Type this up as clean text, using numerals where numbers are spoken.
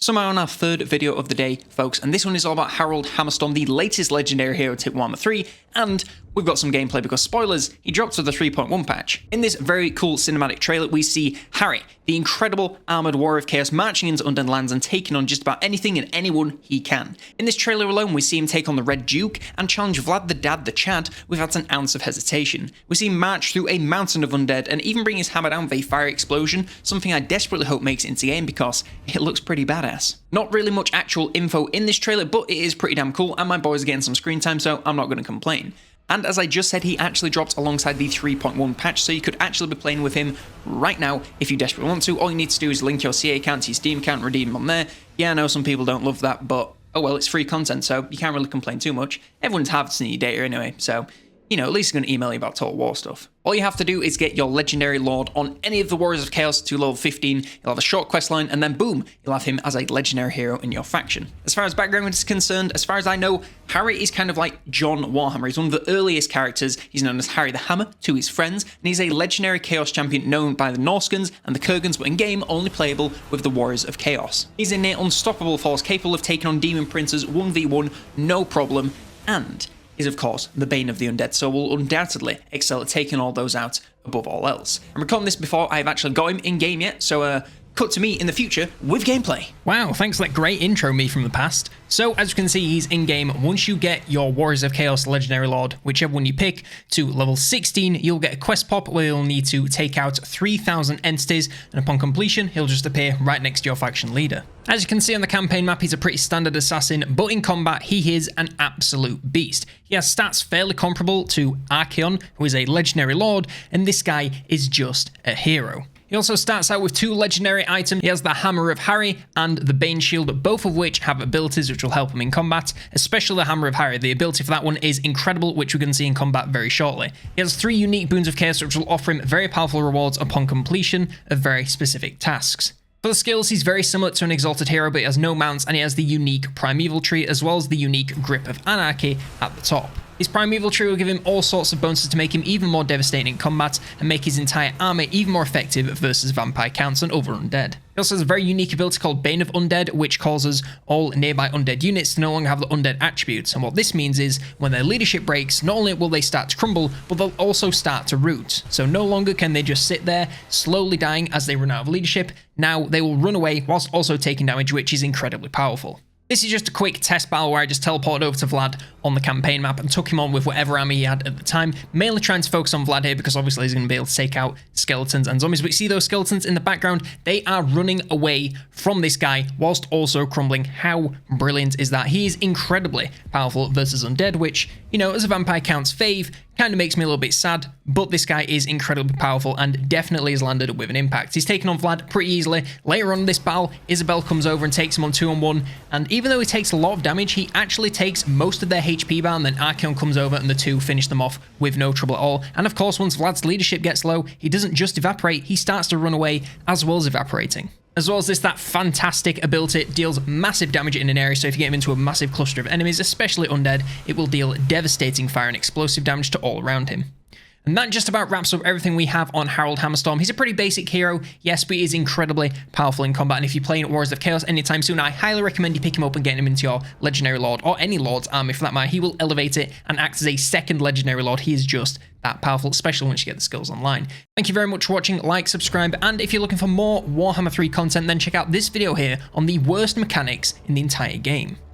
So we're on our third video of the day, folks, and this one is all about Harald Hammerstorm, the latest legendary hero to Warhammer 3, and we've got some gameplay because, spoilers, he dropped to the 3.1 patch. In this very cool cinematic trailer, we see Harry, the incredible armoured warrior of chaos, marching into undead lands and taking on just about anything and anyone he can. In this trailer alone, we see him take on the Red Duke and challenge Vlad the Dad the Chad without an ounce of hesitation. We see him march through a mountain of undead and even bring his hammer down with a fiery explosion, something I desperately hope makes it into game because it looks pretty badass. Not really much actual info in this trailer, but it is pretty damn cool, and my boys are getting some screen time, so I'm not going to complain. And as I just said, he actually dropped alongside the 3.1 patch, so you could actually be playing with him right now if you desperately want to. All you need to do is link your CA account to your Steam account and redeem them on there. Yeah, I know some people don't love that, but oh well, it's free content, so you can't really complain too much. Everyone's harvesting your data anyway, so you know, at least it's going to email you about Total War stuff. All you have to do is get your Legendary Lord on any of the Warriors of Chaos to level 15, you'll have a short quest line, and then boom, you'll have him as a legendary hero in your faction. As far as background is concerned, as far as I know, Harry is kind of like John Warhammer. He's one of the earliest characters. He's known as Harry the Hammer to his friends, and he's a legendary Chaos champion known by the Norskans and the Kurgans, but in-game only playable with the Warriors of Chaos. He's a near unstoppable force capable of taking on Demon Princes 1v1, no problem, and is of course the bane of the undead, so will undoubtedly excel at taking all those out above all else. I'm recording this before I've actually got him in game yet, so cut to me in the future with gameplay. Wow, thanks for that great intro, me from the past. So as you can see, he's in game. Once you get your Warriors of Chaos Legendary Lord, whichever one you pick, to level 16, you'll get a quest pop where you'll need to take out 3,000 entities, and upon completion, he'll just appear right next to your faction leader. As you can see on the campaign map, he's a pretty standard assassin, but in combat, he is an absolute beast. He has stats fairly comparable to Archaon, who is a legendary lord, and this guy is just a hero. He also starts out with two legendary items. He has the Hammer of Harry and the Bane Shield, both of which have abilities which will help him in combat, especially the Hammer of Harry. The ability for that one is incredible, which we're going to see in combat very shortly. He has three unique boons of chaos which will offer him very powerful rewards upon completion of very specific tasks. For the skills, he's very similar to an Exalted Hero, but he has no mounts, and he has the unique Primeval tree as well as the unique Grip of Anarchy at the top. His Primeval tree will give him all sorts of bonuses to make him even more devastating in combat and make his entire army even more effective versus vampire counts and other undead. He also has a very unique ability called Bane of Undead, which causes all nearby undead units to no longer have the undead attributes, and what this means is when their leadership breaks, not only will they start to crumble, but they'll also start to root. So no longer can they just sit there slowly dying as they run out of leadership. Now they will run away whilst also taking damage, which is incredibly powerful. This is just a quick test battle where I just teleported over to Vlad on the campaign map and took him on with whatever army he had at the time, mainly trying to focus on Vlad here because obviously he's going to be able to take out skeletons and zombies. But you see those skeletons in the background? They are running away from this guy whilst also crumbling. How brilliant is that? He is incredibly powerful versus undead, which, you know, as a vampire counts fave, kind of makes me a little bit sad, but this guy is incredibly powerful and definitely has landed with an impact. He's taken on Vlad pretty easily. Later on in this battle, Isabel comes over and takes him on 2-on-1, and even though he takes a lot of damage, he actually takes most of their HP bar, and then Archaon comes over and the two finish them off with no trouble at all. And of course, once Vlad's leadership gets low, he doesn't just evaporate, he starts to run away as well as evaporating. As well as this, that fantastic ability deals massive damage in an area, so if you get him into a massive cluster of enemies, especially undead, it will deal devastating fire and explosive damage to all around him. And that just about wraps up everything we have on Harald Hammerstorm. He's a pretty basic hero, yes, but he is incredibly powerful in combat, and if you're playing Warriors of Chaos anytime soon, I highly recommend you pick him up and get him into your Legendary Lord, or any Lord's army for that matter. He will elevate it and act as a second Legendary Lord. He is just that powerful, especially once you get the skills online. Thank you very much for watching, like, subscribe, and if you're looking for more Warhammer 3 content, then check out this video here on the worst mechanics in the entire game.